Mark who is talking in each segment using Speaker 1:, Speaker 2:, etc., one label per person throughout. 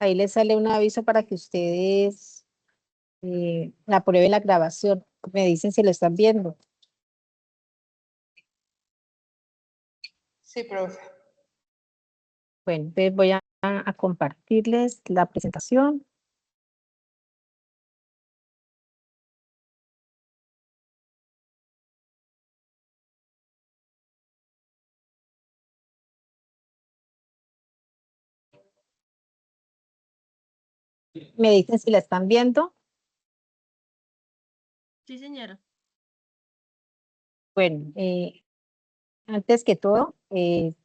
Speaker 1: Ahí les sale un aviso para que ustedes aprueben la grabación. Me dicen si lo están viendo.
Speaker 2: Sí, profe.
Speaker 1: Bueno, entonces voy a compartirles la presentación. Me dicen si la están viendo.
Speaker 3: Sí, señora.
Speaker 1: Bueno, antes que todo, de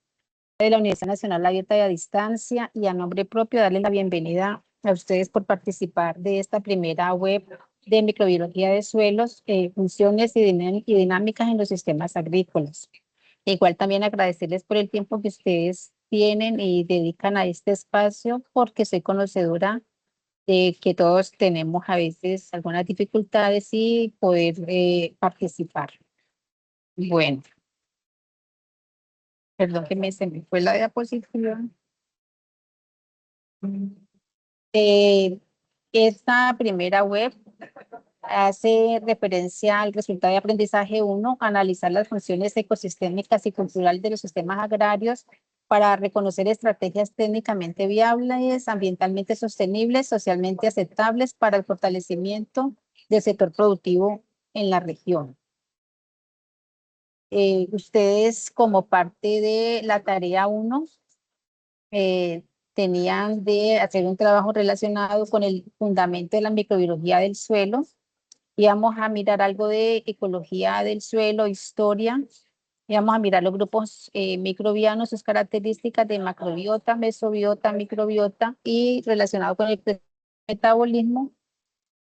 Speaker 1: la Universidad Nacional Abierta y a Distancia y a nombre propio, darles la bienvenida a ustedes por participar de esta primera web de microbiología de suelos, funciones y dinámicas en los sistemas agrícolas. Igual también agradecerles por el tiempo que ustedes tienen y dedican a este espacio, porque soy conocedora de que todos tenemos a veces algunas dificultades y poder participar. Bueno, perdón que se me fue la diapositiva. Eh, Esta primera web hace referencia al resultado de aprendizaje 1, analizar las funciones ecosistémicas y culturales de los sistemas agrarios para reconocer estrategias técnicamente viables, ambientalmente sostenibles, socialmente aceptables para el fortalecimiento del sector productivo en la región. Ustedes, como parte de la tarea 1, tenían de hacer un trabajo relacionado con el fundamento de la microbiología del suelo. Íbamos a mirar algo de ecología del suelo, historia. Íbamos a mirar los grupos microbianos, sus características de macrobiota, mesobiota, microbiota y relacionado con el metabolismo,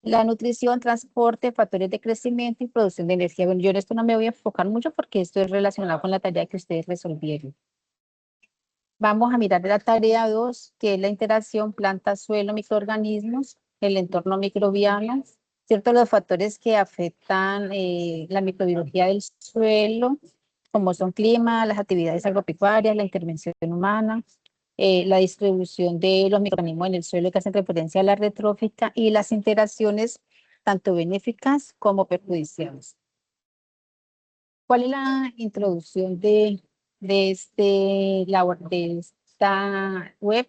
Speaker 1: la nutrición, transporte, factores de crecimiento y producción de energía. Bueno, yo en esto no me voy a enfocar mucho porque esto es relacionado con la tarea que ustedes resolvieron. Vamos a mirar la tarea 2, que es la interacción planta-suelo, microorganismos, el entorno microbiano, ¿cierto? Los factores que afectan la microbiología del suelo, como son clima, las actividades agropecuarias, la intervención humana, la distribución de los microorganismos en el suelo que hacen referencia a la retrófica y las interacciones tanto benéficas como perjudiciales. ¿Cuál es la introducción de esta web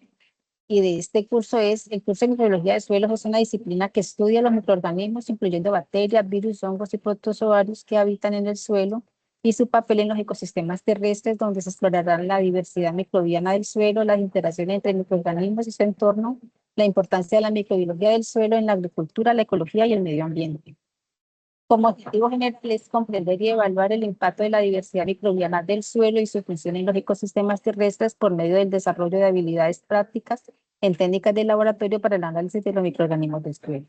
Speaker 1: y de este curso? El curso de microbiología de suelos es una disciplina que estudia los microorganismos, incluyendo bacterias, virus, hongos y protozoarios que habitan en el suelo y su papel en los ecosistemas terrestres, donde se explorará la diversidad microbiana del suelo, las interacciones entre microorganismos y su entorno, la importancia de la microbiología del suelo en la agricultura, la ecología y el medio ambiente. Como objetivo general es comprender y evaluar el impacto de la diversidad microbiana del suelo y su función en los ecosistemas terrestres por medio del desarrollo de habilidades prácticas en técnicas de laboratorio para el análisis de los microorganismos del suelo.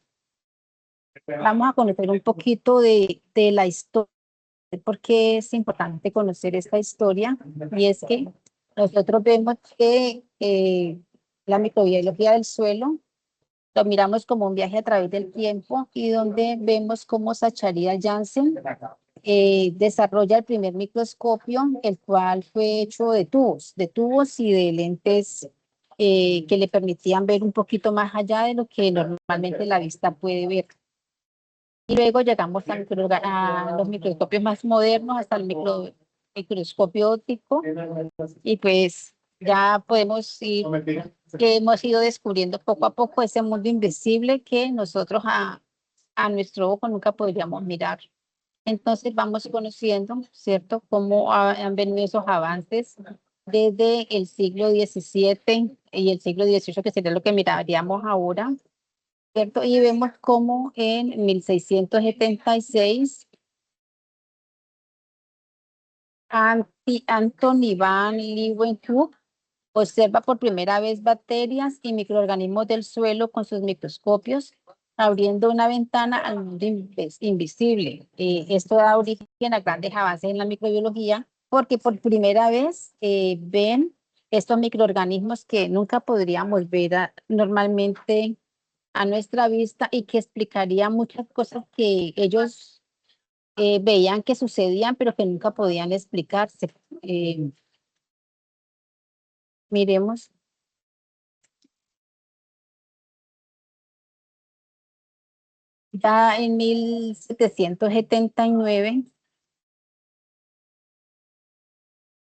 Speaker 1: Vamos a conocer un poquito de la historia, porque es importante conocer esta historia, y es que nosotros vemos que la microbiología del suelo lo miramos como un viaje a través del tiempo, y donde vemos cómo Zacharias Janssen desarrolla el primer microscopio, el cual fue hecho de tubos y de lentes que le permitían ver un poquito más allá de lo que normalmente la vista puede ver. Y luego llegamos a los microscopios más modernos, hasta el microscopio óptico, y pues ya podemos ir, que hemos ido descubriendo poco a poco ese mundo invisible que nosotros a nuestro ojo nunca podríamos mirar. Entonces vamos conociendo, ¿cierto?, cómo han venido esos avances desde el siglo XVII y el siglo XVIII, que sería lo que miraríamos ahora, ¿cierto? Y vemos cómo en 1676 Anthony van Leeuwenhoek observa por primera vez bacterias y microorganismos del suelo con sus microscopios, abriendo una ventana al mundo invisible. Esto da origen a grandes avances en la microbiología, porque por primera vez ven estos microorganismos que nunca podríamos ver normalmente a nuestra vista, y que explicaría muchas cosas que ellos veían que sucedían, pero que nunca podían explicarse. Miremos. Ya en 1779,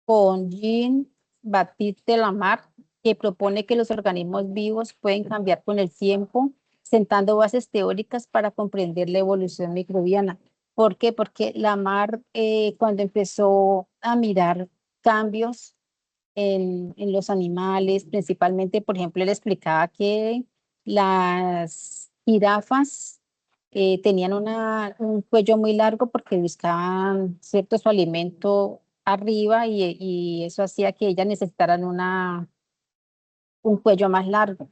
Speaker 1: con Jean-Baptiste Lamarck, que propone que los organismos vivos pueden cambiar con el tiempo, sentando bases teóricas para comprender la evolución microbiana. ¿Por qué? Porque Lamarck, cuando empezó a mirar cambios en los animales, principalmente, por ejemplo, él explicaba que las jirafas tenían un cuello muy largo porque buscaban cierto su alimento arriba y eso hacía que ellas necesitaran un cuello más largo.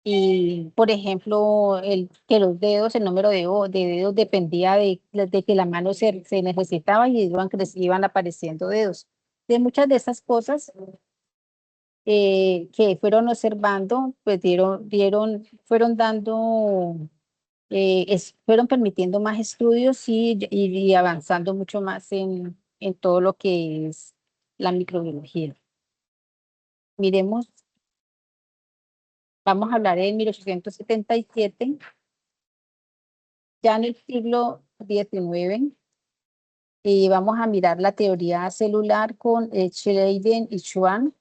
Speaker 1: Y, por ejemplo, que los dedos, el número de dedos dependía de que la mano se necesitaba y iban apareciendo dedos. De muchas de esas cosas que fueron observando, pues fueron dando, fueron permitiendo más estudios y avanzando mucho más en todo lo que es la microbiología. Miremos, vamos a hablar en 1877, ya en el siglo XIX, y vamos a mirar la teoría celular con Schleiden y Schwann,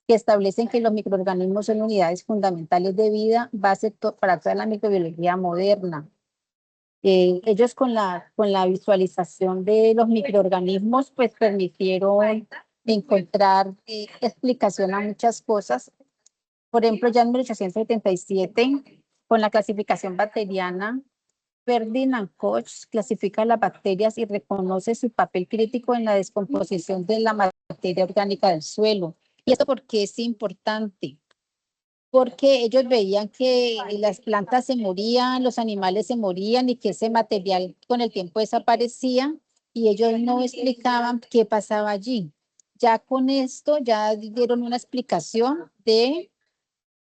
Speaker 1: que establecen que los microorganismos son unidades fundamentales de vida, para toda la microbiología moderna. Ellos con la visualización de los microorganismos, pues permitieron encontrar explicación a muchas cosas. Por ejemplo, ya en 1877, con la clasificación bacteriana, Ferdinand Koch clasifica las bacterias y reconoce su papel crítico en la descomposición de la materia orgánica del suelo. ¿Y esto por qué es importante? Porque ellos veían que las plantas se morían, los animales se morían y que ese material con el tiempo desaparecía y ellos no explicaban qué pasaba allí. Ya con esto ya dieron una explicación de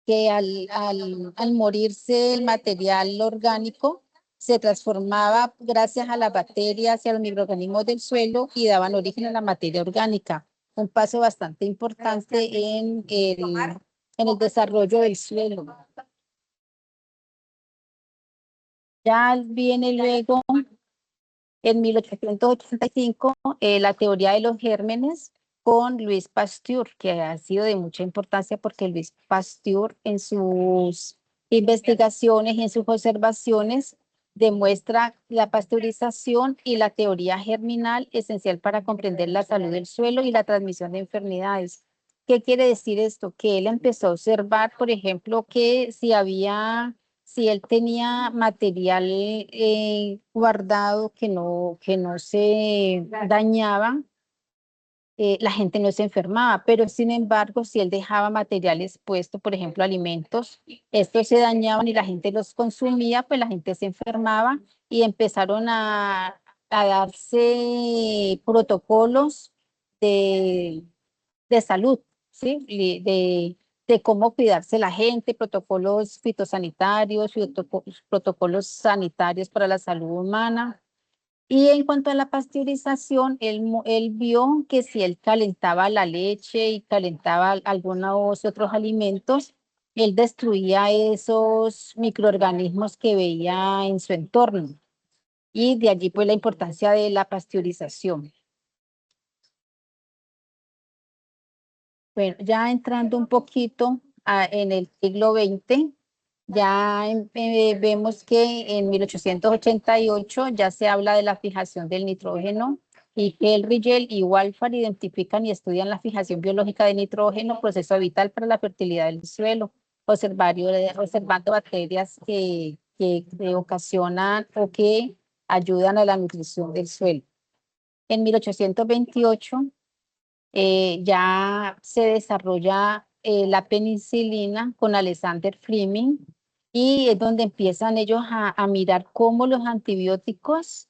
Speaker 1: que al morirse el material orgánico se transformaba gracias a las bacterias y a los microorganismos del suelo y daban origen a la materia orgánica. Un paso bastante importante en el desarrollo del suelo. Ya viene luego, en 1885, la teoría de los gérmenes con Luis Pasteur, que ha sido de mucha importancia porque Luis Pasteur en sus investigaciones y en sus observaciones demuestra la pasteurización y la teoría germinal esencial para comprender la salud del suelo y la transmisión de enfermedades. ¿Qué quiere decir esto? Que él empezó a observar, por ejemplo, que si él tenía material guardado que no se dañaba, la gente no se enfermaba, pero sin embargo, si él dejaba material expuesto, por ejemplo, alimentos, estos se dañaban y la gente los consumía, pues la gente se enfermaba y empezaron a darse protocolos de, de salud, ¿sí? De cómo cuidarse la gente, protocolos fitosanitarios, protocolos sanitarios para la salud humana. Y en cuanto a la pasteurización, él vio que si él calentaba la leche y calentaba algunos otros alimentos, él destruía esos microorganismos que veía en su entorno. Y de allí pues la importancia de la pasteurización. Bueno, ya entrando un poquito en el siglo XX, ya vemos que en 1888 ya se habla de la fijación del nitrógeno y que el Rigel y Walfar identifican y estudian la fijación biológica de nitrógeno, proceso vital para la fertilidad del suelo, observando bacterias que ocasionan o que ayudan a la nutrición del suelo. En 1828 ya se desarrolla la penicilina con Alexander Fleming y es donde empiezan ellos a mirar cómo los antibióticos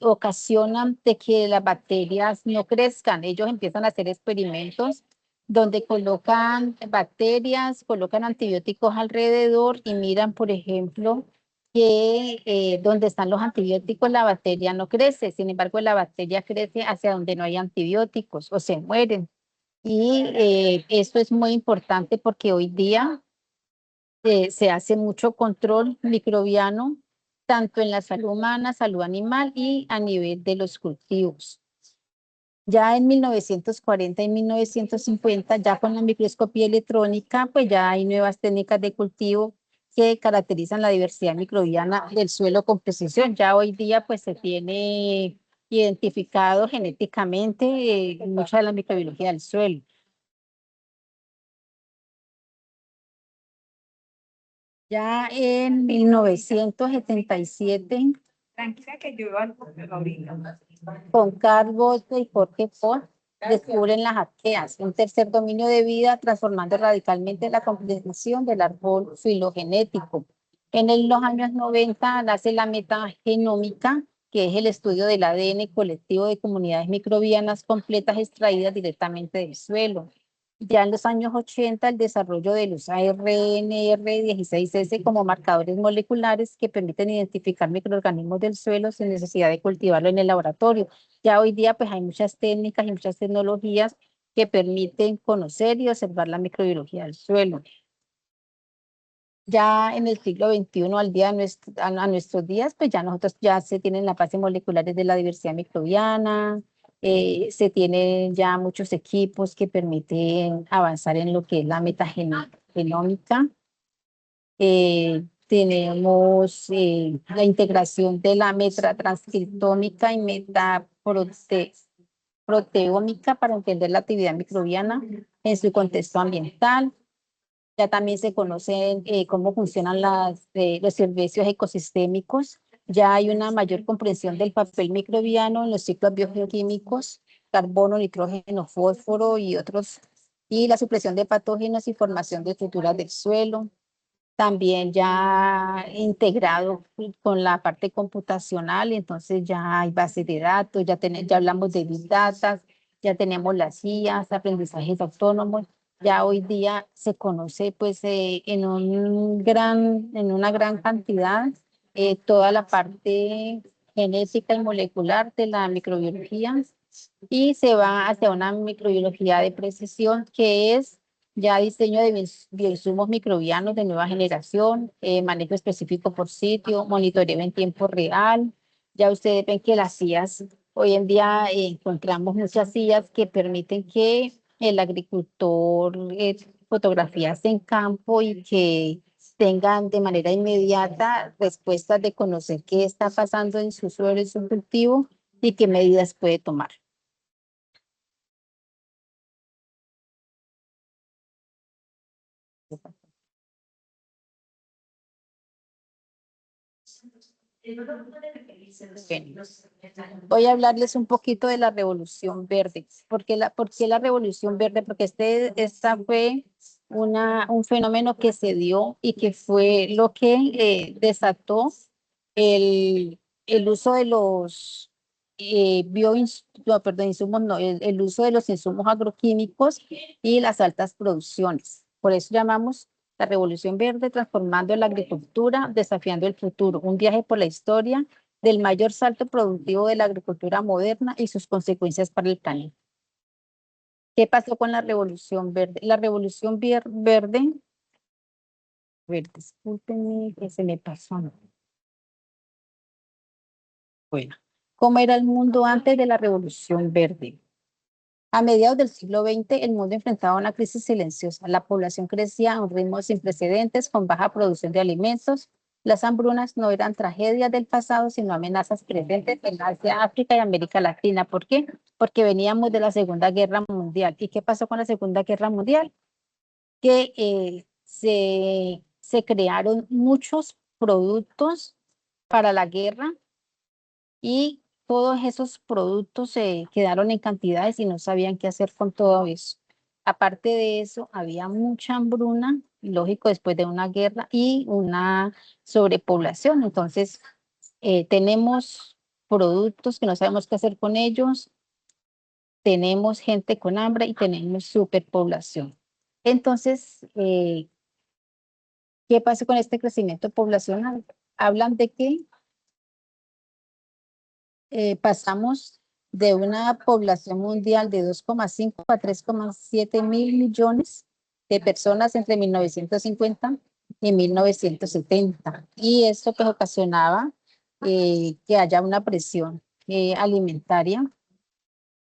Speaker 1: ocasionan de que las bacterias no crezcan. Ellos empiezan a hacer experimentos donde colocan bacterias, colocan antibióticos alrededor y miran, por ejemplo, que donde están los antibióticos la bacteria no crece, sin embargo la bacteria crece hacia donde no hay antibióticos o se mueren. Y esto es muy importante porque hoy día se hace mucho control microbiano tanto en la salud humana, salud animal y a nivel de los cultivos. Ya en 1940 y 1950, ya con la microscopía electrónica, pues ya hay nuevas técnicas de cultivo que caracterizan la diversidad microbiana del suelo con precisión. Ya hoy día pues se tiene identificado genéticamente mucha de la microbiología del suelo. Ya en 1977, tranquila que yo ahorita, con Carl Bolte y Jorge Ford, descubren las arqueas, un tercer dominio de vida, transformando radicalmente la composición del árbol filogenético. Los años 90 nace la metagenómica, que es el estudio del ADN colectivo de comunidades microbianas completas extraídas directamente del suelo. Ya en los años 80, el desarrollo de los ARNR16S como marcadores moleculares que permiten identificar microorganismos del suelo sin necesidad de cultivarlo en el laboratorio. Ya hoy día pues hay muchas técnicas y muchas tecnologías que permiten conocer y observar la microbiología del suelo. Ya en el siglo XXI, a nuestros días, pues ya nosotros ya se tienen las bases moleculares de la diversidad microbiana, se tienen ya muchos equipos que permiten avanzar en lo que es la metagenómica. Tenemos la integración de la metatranscriptómica y metaproteómica para entender la actividad microbiana en su contexto ambiental. Ya también se conocen cómo funcionan los servicios ecosistémicos. Ya hay una mayor comprensión del papel microbiano en los ciclos biogeoquímicos, carbono, nitrógeno, fósforo y otros, y la supresión de patógenos y formación de estructuras del suelo. También ya integrado con la parte computacional, entonces ya hay bases de datos, ya hablamos de Big Data, ya tenemos las IAs, aprendizajes autónomos. Ya hoy día se conoce pues en una gran cantidad toda la parte genética y molecular de la microbiología y se va hacia una microbiología de precisión que es ya diseño de bioinsumos microbianos de nueva generación, manejo específico por sitio, monitoreo en tiempo real. Ya ustedes ven que las sillas, hoy en día encontramos muchas sillas que permiten que el agricultor fotografías en campo y que tengan de manera inmediata respuestas de conocer qué está pasando en su suelo, en su cultivo y qué medidas puede tomar. Bueno, voy a hablarles un poquito de la Revolución Verde. ¿Por qué la Revolución Verde? Porque esta fue un fenómeno que se dio y que fue lo que desató el, el uso de los no, perdón, insumos, no, el uso de los insumos agroquímicos y las altas producciones. Por eso llamamos la Revolución Verde, transformando la agricultura, desafiando el futuro. Un viaje por la historia del mayor salto productivo de la agricultura moderna y sus consecuencias para el planeta. ¿Qué pasó con la Revolución Verde? La Revolución Verde, a ver, discúlpenme que se me pasó. Bueno, ¿cómo era el mundo antes de la Revolución Verde? A mediados del siglo XX, el mundo enfrentaba una crisis silenciosa. La población crecía a un ritmo sin precedentes, con baja producción de alimentos. Las hambrunas no eran tragedias del pasado, sino amenazas presentes en Asia, África y América Latina. ¿Por qué? Porque veníamos de la Segunda Guerra Mundial. ¿Y qué pasó con la Segunda Guerra Mundial? Que se crearon muchos productos para la guerra y todos esos productos se quedaron en cantidades y no sabían qué hacer con todo eso. Aparte de eso, había mucha hambruna, lógico, después de una guerra y una sobrepoblación. Entonces, tenemos productos que no sabemos qué hacer con ellos, tenemos gente con hambre y tenemos superpoblación. Entonces, ¿qué pasa con este crecimiento poblacional? Hablan de que pasamos de una población mundial de 2,5 a 3,7 mil millones de personas entre 1950 y 1970. Y esto pues ocasionaba que haya una presión alimentaria.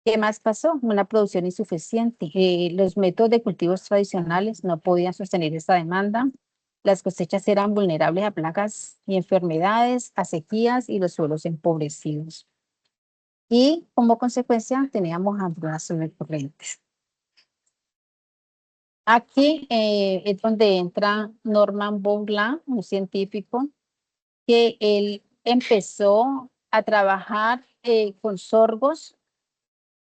Speaker 1: ¿Qué más pasó? Una producción insuficiente. Los métodos de cultivos tradicionales no podían sostener esta demanda. Las cosechas eran vulnerables a plagas y enfermedades, a sequías y los suelos empobrecidos. Y como consecuencia teníamos hambrunas recurrentes. Aquí es donde entra Norman Borlaug, un científico, que él empezó a trabajar con sorgos.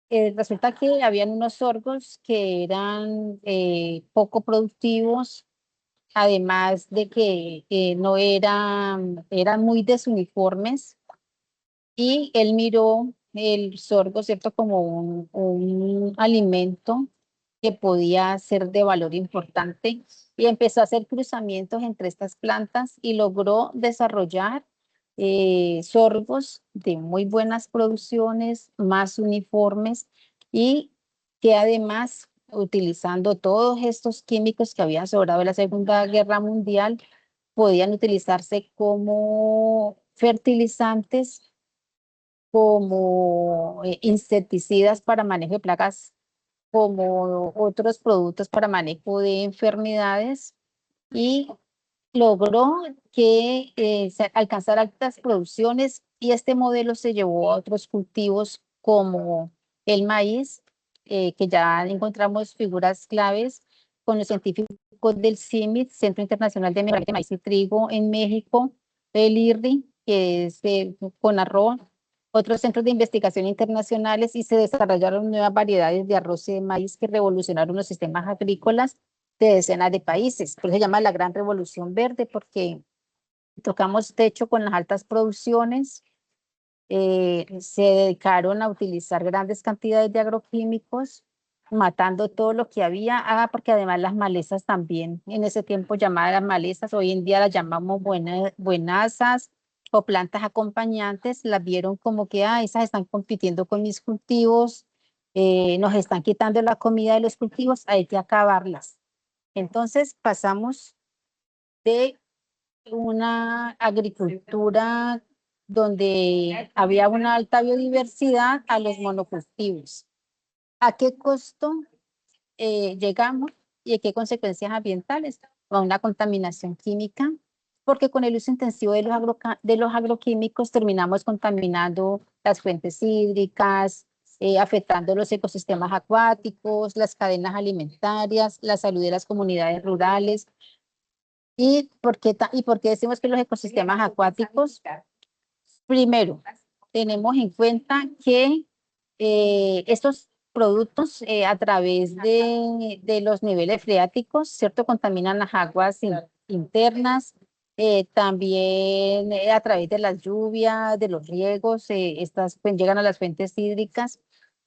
Speaker 1: Resulta que habían unos sorgos que eran poco productivos, además de que no eran muy desuniformes, y él miró el sorgo, ¿cierto?, como un alimento que podía ser de valor importante, y empezó a hacer cruzamientos entre estas plantas y logró desarrollar sorgos de muy buenas producciones, más uniformes, y que además, utilizando todos estos químicos que habían sobrado de la Segunda Guerra Mundial, podían utilizarse como fertilizantes, como insecticidas para manejo de plagas, como otros productos para manejo de enfermedades, y logró que se alcanzara altas producciones, y este modelo se llevó a otros cultivos como el maíz, que ya encontramos figuras claves con los científicos del CIMIT, Centro Internacional de Mejoramiento de Maíz y Trigo en México, el IRRI, que es de CONARRO, otros centros de investigación internacionales, y se desarrollaron nuevas variedades de arroz y de maíz que revolucionaron los sistemas agrícolas de decenas de países. Por eso se llama la Gran Revolución Verde, porque tocamos techo con las altas producciones. Se dedicaron a utilizar grandes cantidades de agroquímicos, matando todo lo que había, porque además las malezas también, en ese tiempo llamadas malezas, hoy en día las llamamos buenasas o plantas acompañantes, las vieron como que esas están compitiendo con mis cultivos, nos están quitando la comida de los cultivos, hay que acabarlas. Entonces pasamos de una agricultura donde había una alta biodiversidad a los monocultivos. ¿A qué costo llegamos y a qué consecuencias ambientales? A una contaminación química, porque con el uso intensivo de los agroquímicos terminamos contaminando las fuentes hídricas, afectando los ecosistemas acuáticos, las cadenas alimentarias, la salud de las comunidades rurales. ¿Y por qué decimos que los ecosistemas acuáticos? Primero, tenemos en cuenta que estos productos a través de los niveles freáticos, ¿cierto? Contaminan las aguas internas, también a través de las lluvias, de los riegos, estas pues, llegan a las fuentes hídricas,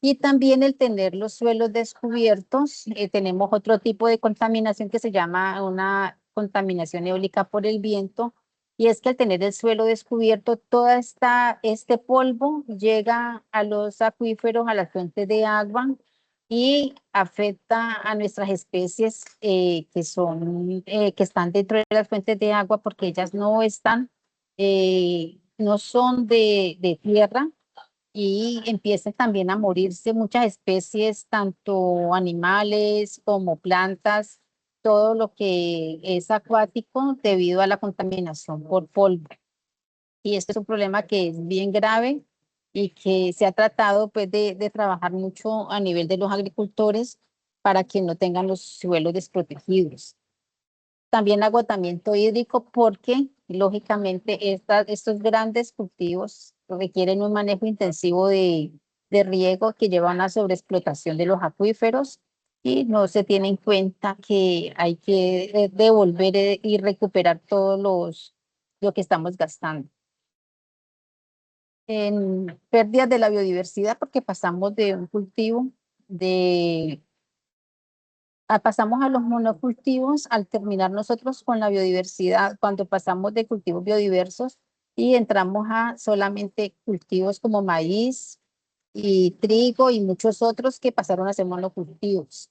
Speaker 1: y también el tener los suelos descubiertos, tenemos otro tipo de contaminación que se llama una contaminación eólica por el viento, y es que al tener el suelo descubierto, este polvo llega a los acuíferos, a las fuentes de agua, y afecta a nuestras especies que están dentro de las fuentes de agua, porque ellas no son de tierra, y empiezan también a morirse muchas especies, tanto animales como plantas, todo lo que es acuático debido a la contaminación por polvo. Y este es un problema que es bien grave y que se ha tratado pues de trabajar mucho a nivel de los agricultores para que no tengan los suelos desprotegidos. También agotamiento hídrico, porque lógicamente estos grandes cultivos requieren un manejo intensivo de riego que lleva a una sobreexplotación de los acuíferos, y no se tiene en cuenta que hay que devolver y recuperar lo que estamos gastando. En pérdidas de la biodiversidad, porque pasamos de un cultivo pasamos a los monocultivos al terminar nosotros con la biodiversidad, cuando pasamos de cultivos biodiversos y entramos a solamente cultivos como maíz y trigo y muchos otros que pasaron a ser monocultivos.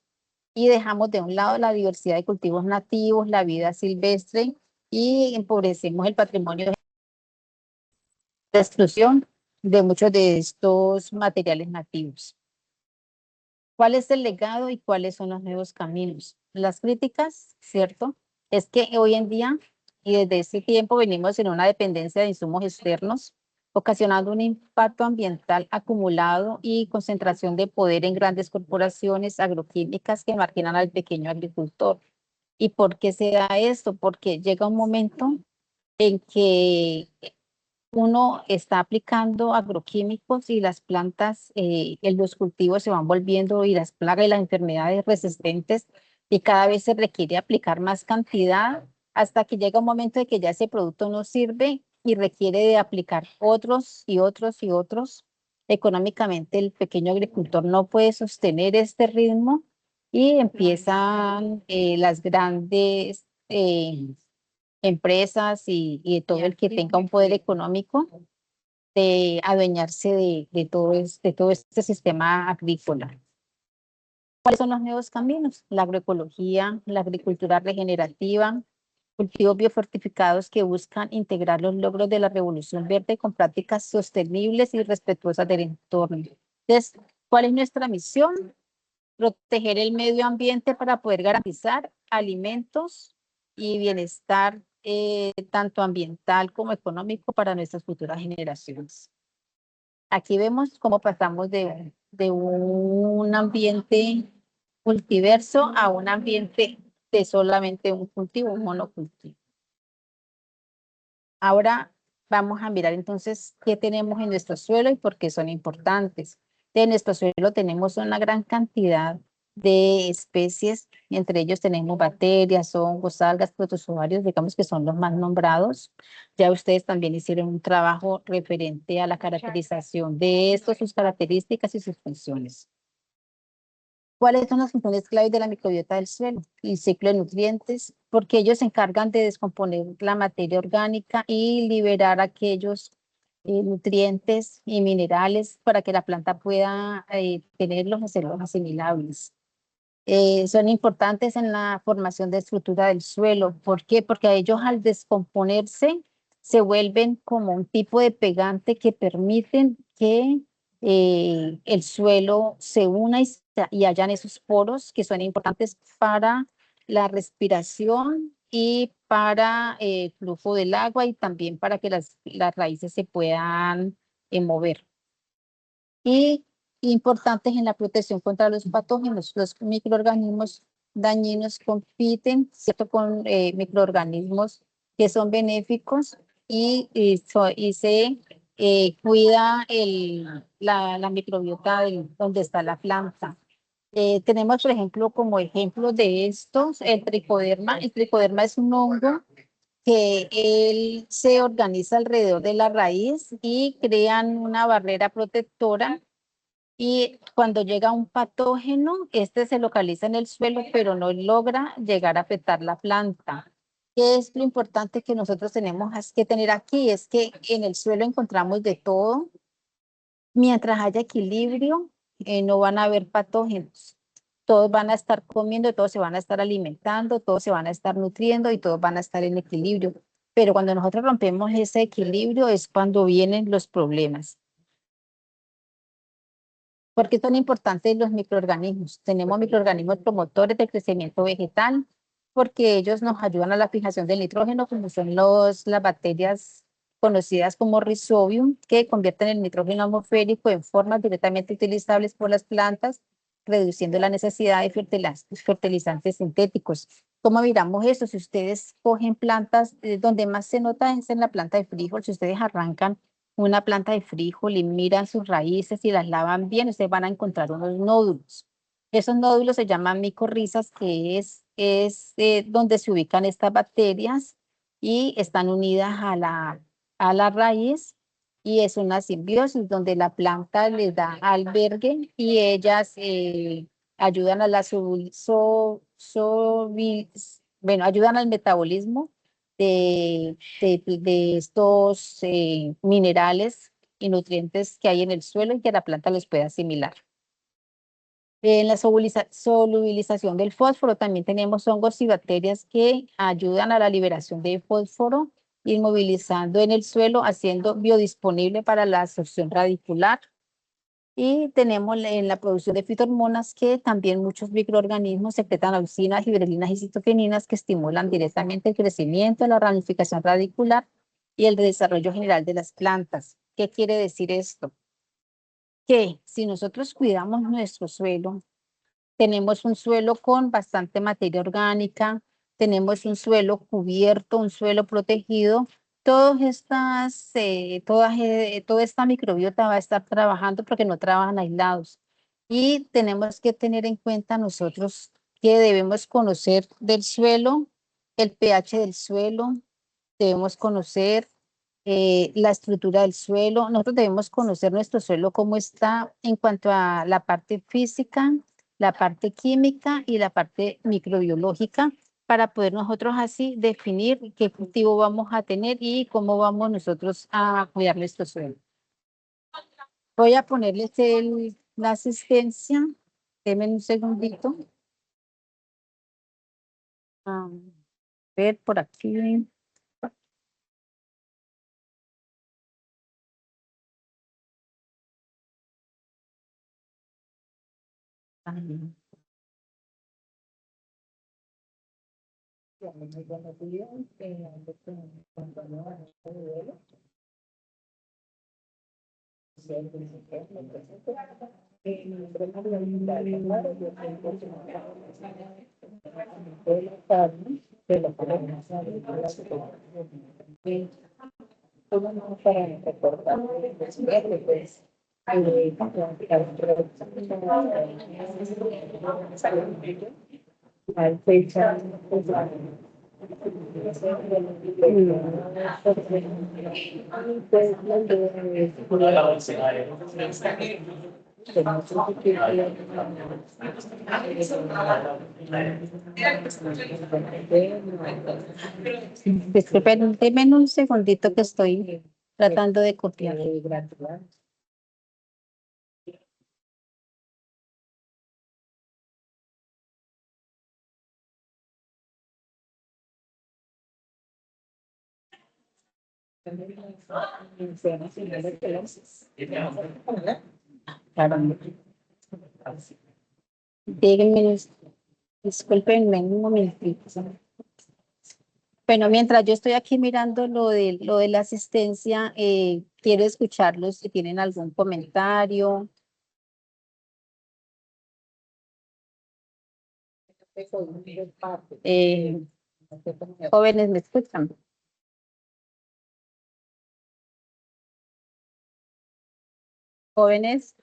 Speaker 1: Y dejamos de un lado la diversidad de cultivos nativos, la vida silvestre, y empobrecemos el patrimonio. destrucción de muchos de estos materiales nativos. ¿Cuál es el legado y cuáles son los nuevos caminos? Las críticas, ¿cierto? Es que hoy en día y desde ese tiempo venimos en una dependencia de insumos externos, ocasionando un impacto ambiental acumulado y concentración de poder en grandes corporaciones agroquímicas que marginan al pequeño agricultor. ¿Y por qué se da esto? Porque llega un momento en que uno está aplicando agroquímicos y las plantas, los cultivos se van volviendo y las plagas y las enfermedades resistentes y cada vez se requiere aplicar más cantidad hasta que llega un momento de que ya ese producto no sirve y requiere de aplicar otros y otros y otros. Económicamente el pequeño agricultor no puede sostener este ritmo y empiezan las grandes empresas y todo el que tenga un poder económico de adueñarse de todo este sistema agrícola. ¿Cuáles son los nuevos caminos? La agroecología, la agricultura regenerativa, cultivos biofortificados que buscan integrar los logros de la revolución verde con prácticas sostenibles y respetuosas del entorno. Entonces, ¿cuál es nuestra misión? Proteger el medio ambiente para poder garantizar alimentos y bienestar tanto ambiental como económico para nuestras futuras generaciones. Aquí vemos cómo pasamos de un ambiente multiverso a un ambiente de solamente un cultivo, un monocultivo. Ahora vamos a mirar entonces qué tenemos en nuestro suelo y por qué son importantes. De nuestro suelo tenemos una gran cantidad de especies, entre ellos tenemos bacterias, hongos, algas, protozoarios, digamos que son los más nombrados. Ya ustedes también hicieron un trabajo referente a la caracterización de estos, sus características y sus funciones. ¿Cuáles son las funciones claves de la microbiota del suelo? El ciclo de nutrientes, porque ellos se encargan de descomponer la materia orgánica y liberar aquellos nutrientes y minerales para que la planta pueda tenerlos, hacerlos asimilables. Son importantes en la formación de estructura del suelo. ¿Por qué? Porque ellos al descomponerse se vuelven como un tipo de pegante que permiten que el suelo se una y hayan esos poros que son importantes para la respiración y para el flujo del agua y también para que las raíces se puedan mover. Y importantes en la protección contra los patógenos. Los microorganismos dañinos compiten, ¿cierto?, con microorganismos que son benéficos y se cuida la microbiota donde está la planta. Tenemos, por ejemplo, como ejemplos de estos, el tricoderma. El tricoderma es un hongo que él se organiza alrededor de la raíz y crean una barrera protectora y cuando llega un patógeno, este se localiza en el suelo, pero no logra llegar a afectar la planta. ¿Qué es lo importante que nosotros tenemos que tener aquí? Es que en el suelo encontramos de todo. Mientras haya equilibrio, no van a haber patógenos. Todos van a estar comiendo, todos se van a estar alimentando, todos se van a estar nutriendo y todos van a estar en equilibrio. Pero cuando nosotros rompemos ese equilibrio es cuando vienen los problemas. ¿Por qué son importantes los microorganismos? Tenemos microorganismos promotores del crecimiento vegetal, porque ellos nos ayudan a la fijación del nitrógeno, como son las bacterias conocidas como Rhizobium, que convierten el nitrógeno atmosférico en formas directamente utilizables por las plantas, reduciendo la necesidad de fertilizantes sintéticos. ¿Cómo miramos esto? Si ustedes cogen plantas, donde más se nota es en la planta de frijol, si ustedes arrancan una planta de frijol y miran sus raíces y las lavan bien, ustedes van a encontrar unos nódulos. Esos nódulos se llaman micorrizas, que es donde se ubican estas bacterias y están unidas a la raíz y es una simbiosis donde la planta les da albergue y ellas ayudan a la bueno, ayudan al metabolismo de estos minerales y nutrientes que hay en el suelo y que la planta los puede asimilar. En la solubilización del fósforo también tenemos hongos y bacterias que ayudan a la liberación de fósforo inmovilizando en el suelo, haciendo biodisponible para la absorción radicular. Y tenemos en la producción de fitohormonas que también muchos microorganismos secretan auxinas, giberelinas y citokininas que estimulan directamente el crecimiento, la ramificación radicular y el desarrollo general de las plantas. ¿Qué quiere decir esto? Que si nosotros cuidamos nuestro suelo, tenemos un suelo con bastante materia orgánica, tenemos un suelo cubierto, un suelo protegido. Toda esta microbiota va a estar trabajando porque no trabajan aislados. Y tenemos que tener en cuenta nosotros que debemos conocer del suelo, el pH del suelo, debemos conocer la estructura del suelo. Nosotros debemos conocer nuestro suelo, cómo está en cuanto a la parte física, la parte química y la parte microbiológica para poder nosotros así definir qué cultivo vamos a tener y cómo vamos nosotros a cuidar nuestro suelo. Voy a ponerles la asistencia. Denme un segundito. A ver por aquí. Disculpen, denme un segundito que estoy tratando de copiar. Díganme, discúlpenme un momentito. Bueno, mientras yo estoy aquí mirando lo de la asistencia, quiero escucharlos si tienen algún comentario. Eh, Jóvenes, ¿me escuchan? Jóvenes,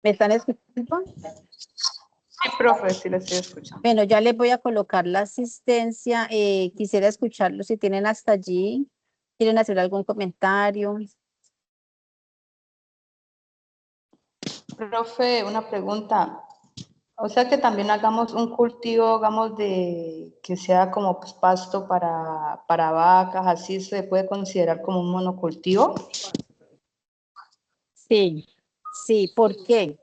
Speaker 1: ¿me están escuchando?
Speaker 2: Sí, profe, sí la estoy escuchando.
Speaker 1: Bueno, ya les voy a colocar la asistencia. Quisiera escucharlos si tienen hasta allí. ¿Quieren hacer algún comentario?
Speaker 2: Profe, una pregunta. O sea que también hagamos un cultivo, hagamos de que sea como pues, pasto para vacas, así se puede considerar como un monocultivo.
Speaker 1: Sí, sí, ¿por qué?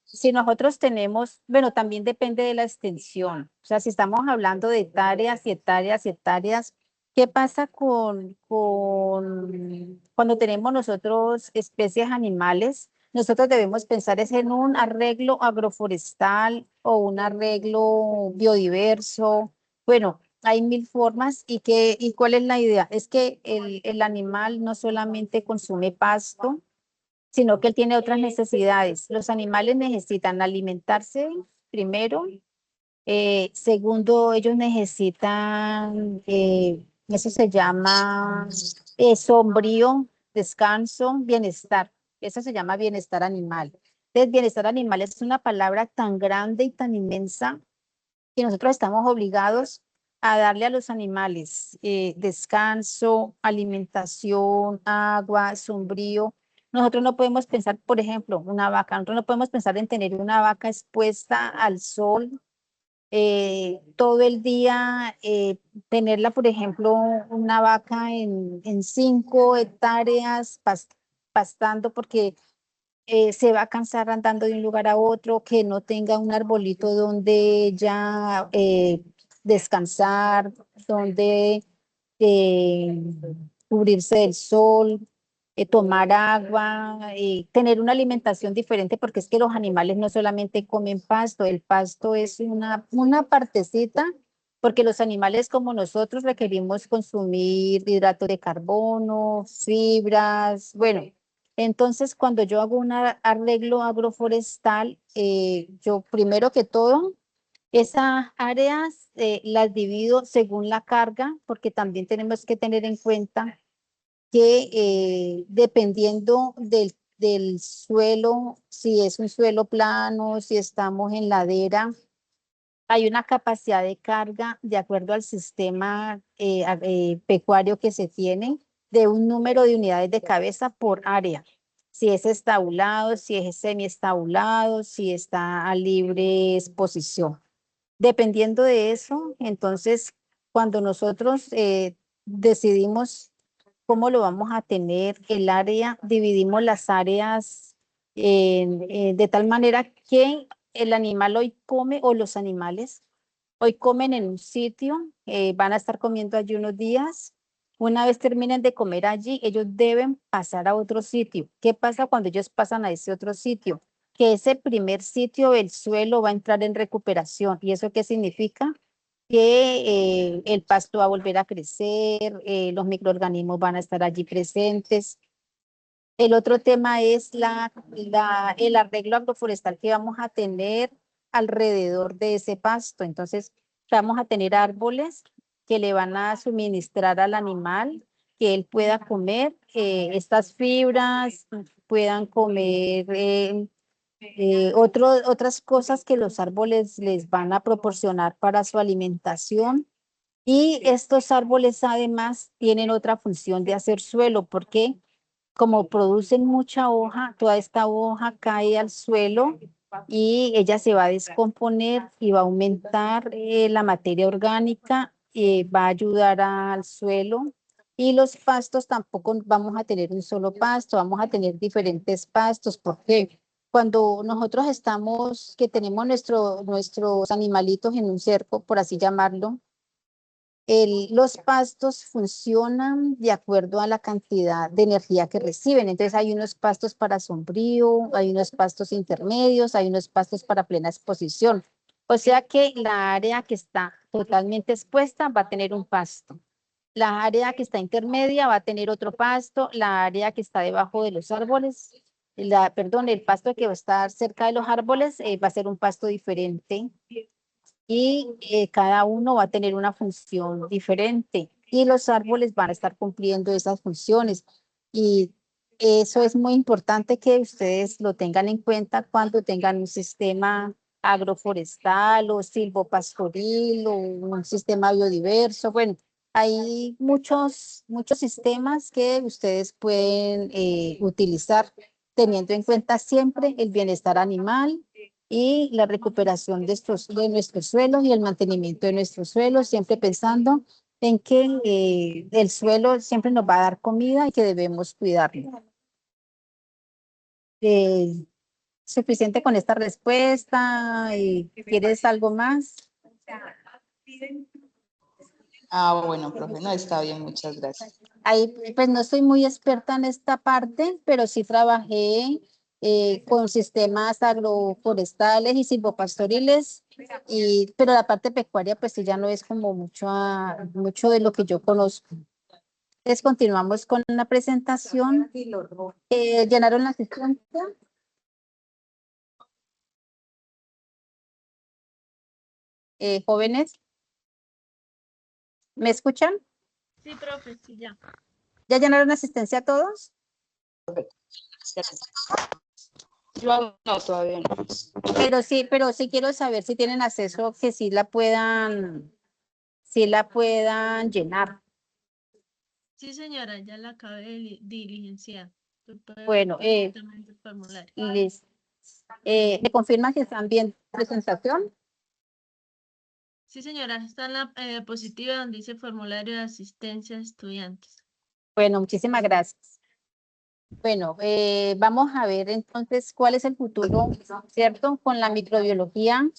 Speaker 1: Si nosotros tenemos, bueno, también depende de la extensión. O sea, si estamos hablando de hectáreas y hectáreas y hectáreas, ¿qué pasa cuando tenemos nosotros especies animales? Nosotros debemos pensar es en un arreglo agroforestal o un arreglo biodiverso. Bueno, hay mil formas y ¿cuál es la idea? Es que el animal no solamente consume pasto, sino que él tiene otras necesidades. Los animales necesitan alimentarse primero, segundo, ellos necesitan, eso se llama sombrío, descanso, bienestar. Eso se llama bienestar animal. Entonces, bienestar animal es una palabra tan grande y tan inmensa que nosotros estamos obligados a darle a los animales descanso, alimentación, agua, sombrío. Nosotros no podemos pensar, por ejemplo, una vaca, nosotros no podemos pensar en tener una vaca expuesta al sol todo el día, tenerla, por ejemplo, una vaca en 5 hectáreas pastando porque se va a cansar andando de un lugar a otro, que no tenga un arbolito donde ya descansar, donde eh, cubrirse del sol, tomar agua, tener una alimentación diferente, porque es que los animales no solamente comen pasto, el pasto es una partecita, porque los animales como nosotros requerimos consumir hidratos de carbono, fibras, bueno. Entonces, cuando yo hago un arreglo agroforestal, yo primero que todo, esas áreas las divido según la carga, porque también tenemos que tener en cuenta que dependiendo del suelo, si es un suelo plano, si estamos en ladera, hay una capacidad de carga de acuerdo al sistema pecuario que se tiene de un número de unidades de cabeza por área. Si es estabulado, si es semiestabulado, si está a libre exposición. Dependiendo de eso, entonces, cuando nosotros decidimos cómo lo vamos a tener, el área, dividimos las áreas de tal manera que el animal hoy come o los animales hoy comen en un sitio, van a estar comiendo allí unos días. Una vez terminen de comer allí, ellos deben pasar a otro sitio. ¿Qué pasa cuando ellos pasan a ese otro sitio? Que ese primer sitio, el suelo, va a entrar en recuperación. ¿Y eso qué significa? Que el pasto va a volver a crecer, los microorganismos van a estar allí presentes. El otro tema es el arreglo agroforestal que vamos a tener alrededor de ese pasto. Entonces, vamos a tener árboles que le van a suministrar al animal, que él pueda comer estas fibras, puedan comer otras cosas que los árboles les van a proporcionar para su alimentación. Y estos árboles además tienen otra función de hacer suelo, porque como producen mucha hoja, toda esta hoja cae al suelo y ella se va a descomponer y va a aumentar la materia orgánica, va a ayudar al suelo. Y los pastos tampoco vamos a tener un solo pasto, vamos a tener diferentes pastos, porque cuando nosotros estamos, que tenemos nuestros animalitos en un cerco, por así llamarlo, los pastos funcionan de acuerdo a la cantidad de energía que reciben. Entonces hay unos pastos para sombrío, hay unos pastos intermedios, hay unos pastos para plena exposición. O sea que la área que está totalmente expuesta va a tener un pasto. La área que está intermedia va a tener otro pasto. La área que está debajo de los árboles, perdón, el pasto que va a estar cerca de los árboles va a ser un pasto diferente y cada uno va a tener una función diferente y los árboles van a estar cumpliendo esas funciones. Y eso es muy importante que ustedes lo tengan en cuenta cuando tengan un sistema agroforestal o silvopastoril o un sistema biodiverso. Bueno, hay muchos sistemas que ustedes pueden utilizar teniendo en cuenta siempre el bienestar animal y la recuperación de nuestros suelos y el mantenimiento de nuestros suelos, siempre pensando en que el suelo siempre nos va a dar comida y que debemos cuidarlo. Eh, Suficiente con esta respuesta y ¿quieres algo más?
Speaker 2: Ah, bueno, profe, no, está bien, muchas gracias.
Speaker 1: Ahí, pues no soy muy experta en esta parte, pero sí trabajé con sistemas agroforestales y silvopastoriles, pero la parte pecuaria pues sí ya no es como mucho de lo que yo conozco. Entonces continuamos con la presentación. ¿Llenaron la asistencia? Jóvenes, ¿me escuchan?
Speaker 3: Sí, profe, sí, ya.
Speaker 1: ¿Ya llenaron la asistencia a todos?
Speaker 2: Yo no, todavía no.
Speaker 1: Pero sí quiero saber si tienen acceso, que sí la puedan llenar.
Speaker 3: Sí, señora, ya la acabé de diligenciar. Usted puede ver
Speaker 1: Bueno,
Speaker 3: perfectamente el formulario.
Speaker 1: listo. ¿Me confirman que están bien presentación?
Speaker 3: Sí, señora, está en la diapositiva donde dice formulario de asistencia a estudiantes.
Speaker 1: Bueno, muchísimas gracias. Bueno, vamos a ver entonces cuál es el futuro, ¿cierto? Con la microbiología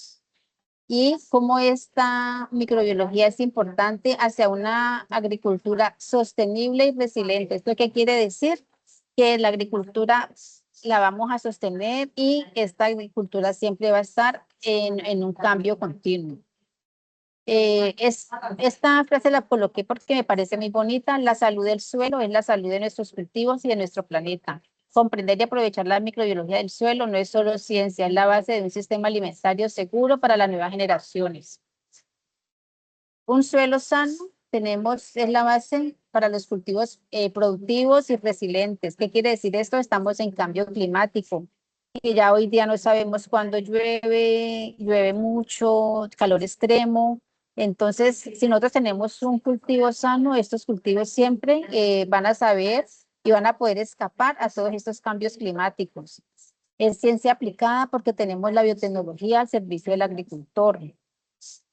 Speaker 1: y cómo esta microbiología es importante hacia una agricultura sostenible y resiliente. ¿Esto qué quiere decir? Que la agricultura la vamos a sostener y esta agricultura siempre va a estar en un cambio continuo. Esta frase la coloqué porque me parece muy bonita. La salud del suelo es la salud de nuestros cultivos y de nuestro planeta. Comprender y aprovechar la microbiología del suelo no es solo ciencia, es la base de un sistema alimentario seguro para las nuevas generaciones. Un suelo sano es la base para los cultivos productivos y resilientes. ¿Qué quiere decir esto? Estamos en cambio climático y ya hoy día no sabemos cuándo llueve mucho, calor extremo. Entonces, si nosotros tenemos un cultivo sano, estos cultivos siempre van a saber y van a poder escapar a todos estos cambios climáticos. Es ciencia aplicada porque tenemos la biotecnología al servicio del agricultor.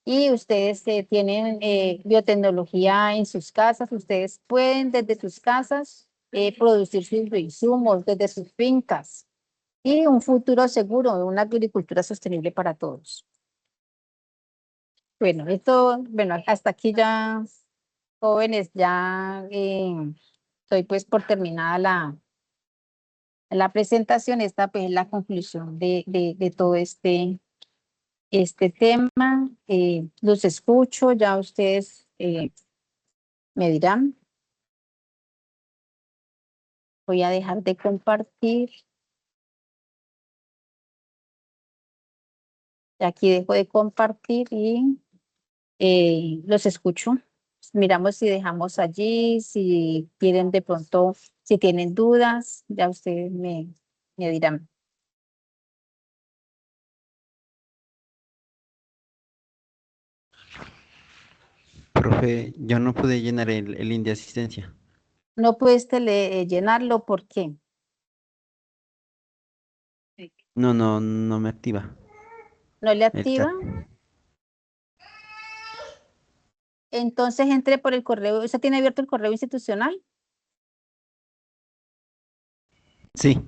Speaker 1: Y ustedes tienen biotecnología en sus casas, ustedes pueden desde sus casas producir sus insumos, desde sus fincas y un futuro seguro, una agricultura sostenible para todos. Bueno, hasta aquí ya, jóvenes, ya estoy pues por terminada la presentación. Esta pues es la conclusión de todo este tema. Los escucho, ya ustedes me dirán. Voy a dejar de compartir. Aquí dejo de compartir y los escucho. Miramos si dejamos allí, si quieren de pronto, si tienen dudas, ya ustedes me dirán.
Speaker 4: Profe, yo no pude llenar el link de asistencia.
Speaker 1: No puedes llenarlo, ¿por qué?
Speaker 4: No me activa
Speaker 1: ¿No le
Speaker 4: el
Speaker 1: activa?
Speaker 4: chat.
Speaker 1: Entonces entre por el correo. ¿Usted tiene abierto el correo institucional?
Speaker 4: Sí.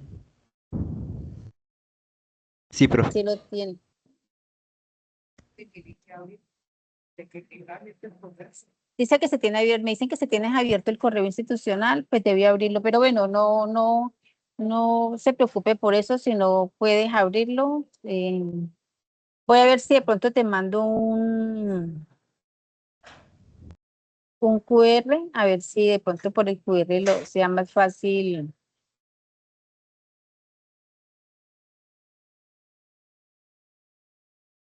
Speaker 4: Sí, profe.
Speaker 1: Sí lo tiene. Dice que se tiene abierto, me dicen que se tiene abierto el correo institucional, pues debe abrirlo, pero bueno, no se preocupe por eso, si no puedes abrirlo. Voy a ver si de pronto te mando un QR, a ver si de pronto por el QR lo sea más fácil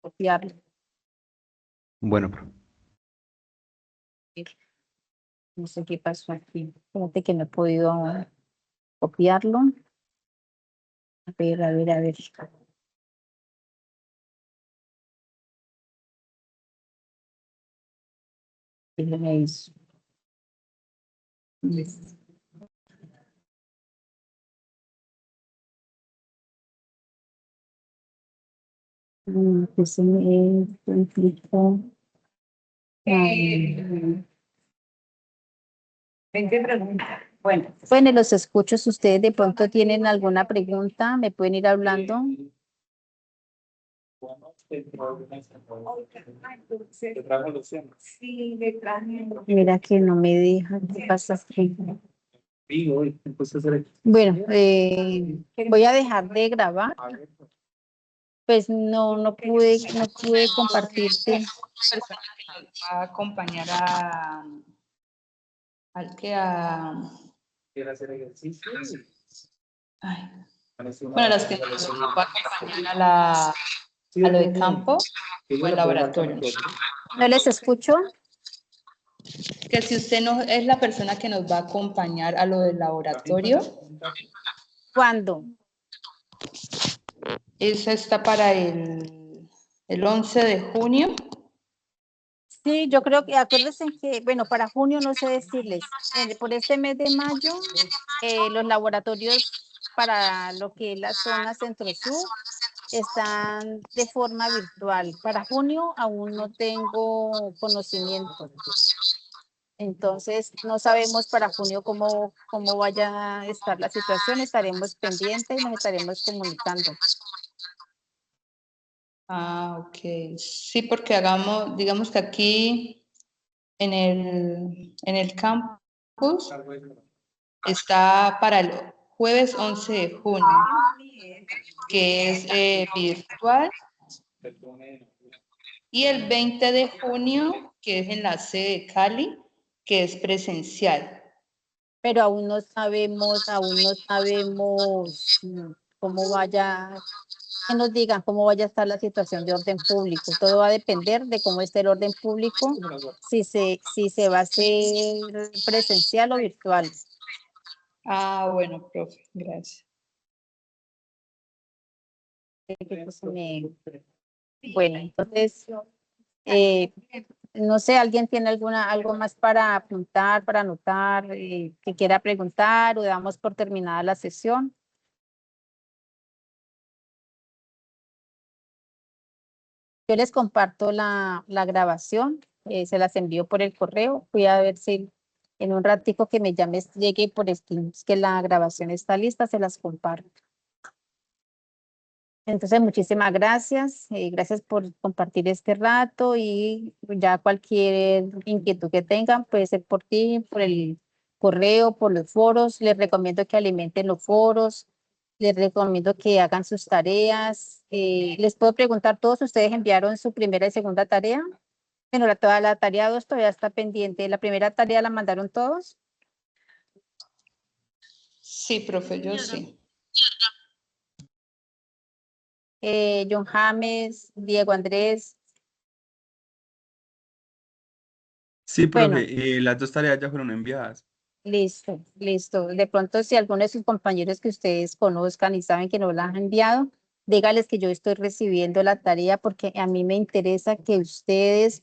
Speaker 1: copiarlo.
Speaker 4: Bueno, profe.
Speaker 1: No sé qué pasó aquí. Fíjate que no he podido copiarlo. A ver. Déjeme eso. Pues implica. Bueno, los escucho. Si ustedes de pronto tienen alguna pregunta, me pueden ir hablando. Mira que no me deja. ¿Qué pasa aquí? Bueno, voy a dejar de grabar. Pues no pude compartirte.
Speaker 2: Persona que nos va a acompañar ay, bueno, las que nos va a acompañar a lo de campo o al laboratorio.
Speaker 1: ¿No les escucho?
Speaker 2: Que si usted no es la persona que nos va a acompañar a lo del laboratorio,
Speaker 1: ¿Cuándo?
Speaker 2: esa está para el 11 de junio.
Speaker 1: Sí, yo creo que, acuérdense que, bueno, para junio no sé decirles, por este mes de mayo, los laboratorios para lo que es la zona centro-sur están de forma virtual. Para junio aún no tengo conocimiento. Entonces, no sabemos para junio cómo vaya a estar la situación. Estaremos pendientes y nos estaremos comunicando.
Speaker 2: Ah, ok. Sí, porque hagamos, digamos que aquí en el campus está para el jueves 11 de junio, que es virtual, y el 20 de junio, que es en la sede de Cali, que es presencial.
Speaker 1: Pero aún no sabemos cómo vaya, que nos digan cómo vaya a estar la situación de orden público. Todo va a depender de cómo esté el orden público, si se va a hacer presencial o virtual.
Speaker 2: Ah, bueno, profe, gracias.
Speaker 1: Bueno, entonces, no sé, ¿alguien tiene algo más para apuntar, para anotar, que quiera preguntar o damos por terminada la sesión? Yo les comparto la grabación, se las envío por el correo. Voy a ver si en un ratico que me llames llegue por Teams que la grabación está lista, se las comparto. Entonces, muchísimas gracias. Gracias por compartir este rato y ya cualquier inquietud que tengan puede ser por ti, por el correo, por los foros. Les recomiendo que alimenten los foros. Les recomiendo que hagan sus tareas. Les puedo preguntar, ¿todos ustedes enviaron su primera y segunda tarea? Bueno, toda la tarea 2 todavía está pendiente. ¿La primera tarea la mandaron todos?
Speaker 2: Sí, profe, yo
Speaker 3: Señora.
Speaker 2: sí.
Speaker 1: John James, Diego Andrés.
Speaker 5: Sí,
Speaker 1: Bueno.
Speaker 5: profe, las 2 tareas ya fueron enviadas.
Speaker 1: Listo, listo. De pronto, si alguno de sus compañeros que ustedes conozcan y saben que no la han enviado, dígales que yo estoy recibiendo la tarea porque a mí me interesa que ustedes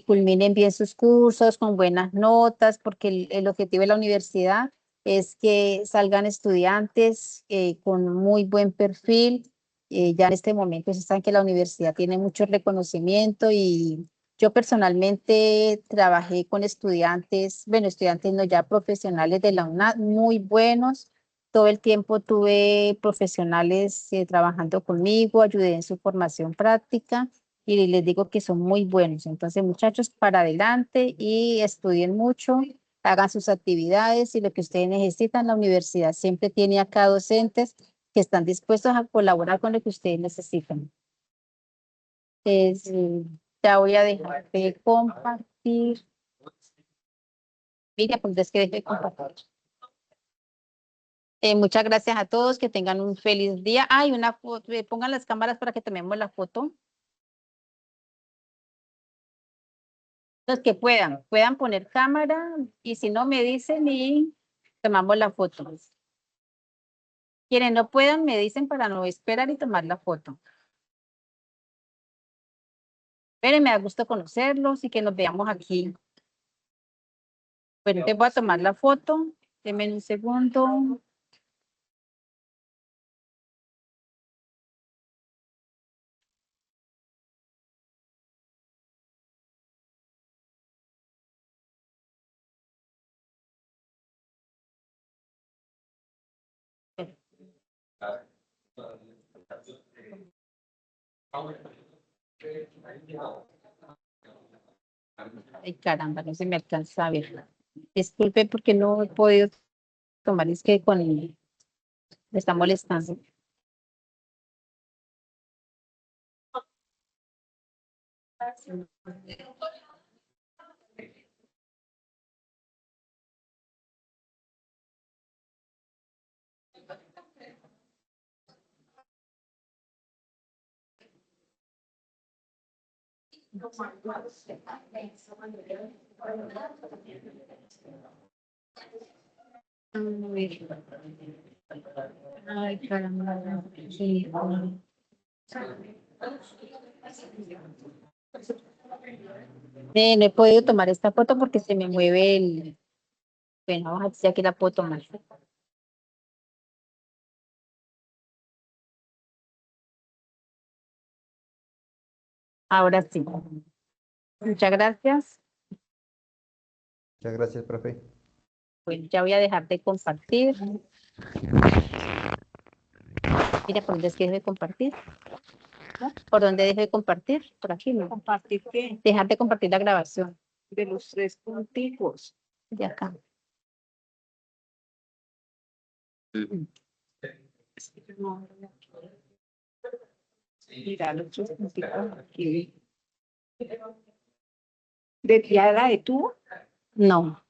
Speaker 1: culminen bien sus cursos con buenas notas, porque el objetivo de la universidad es que salgan estudiantes con muy buen perfil. Ya en este momento se saben que la universidad tiene mucho reconocimiento y yo personalmente trabajé con estudiantes, bueno, estudiantes no ya profesionales de la UNAD, muy buenos. Todo el tiempo tuve profesionales trabajando conmigo, ayudé en su formación práctica y les digo que son muy buenos. Entonces, muchachos, para adelante y estudien mucho, hagan sus actividades y lo que ustedes necesitan. La universidad siempre tiene acá docentes que están dispuestos a colaborar con lo que ustedes necesitan. Ya voy a dejar de compartir. Mira, pues es que dejé de compartir. Muchas gracias a todos, que tengan un feliz día. Hay una foto, pongan las cámaras para que tomemos la foto. Los que puedan poner cámara y si no me dicen y tomamos la foto. Quienes no puedan me dicen para no esperar y tomar la foto. Pero me da gusto conocerlos y que nos veamos aquí. Bueno, te voy a tomar la foto. Denme un segundo. Ay, caramba, no se me alcanza a ver. Disculpe porque no he podido tomar, es que me está molestando. Ay, caramba. Sí. No he podido tomar esta foto porque se me mueve el... Bueno, vamos a ver si aquí la puedo tomar. Ahora sí. Muchas gracias.
Speaker 4: Muchas gracias, profe.
Speaker 1: Bueno, ya voy a dejar de compartir. Mira, por dónde es que deje de compartir. ¿Por dónde dejo de compartir? Por aquí, ¿no?
Speaker 6: ¿Compartir qué?
Speaker 1: Dejar de compartir la grabación.
Speaker 6: De los 3 punticos.
Speaker 1: De acá.
Speaker 6: No. Mira los 3 punticos aquí. ¿De la de tú?
Speaker 1: No.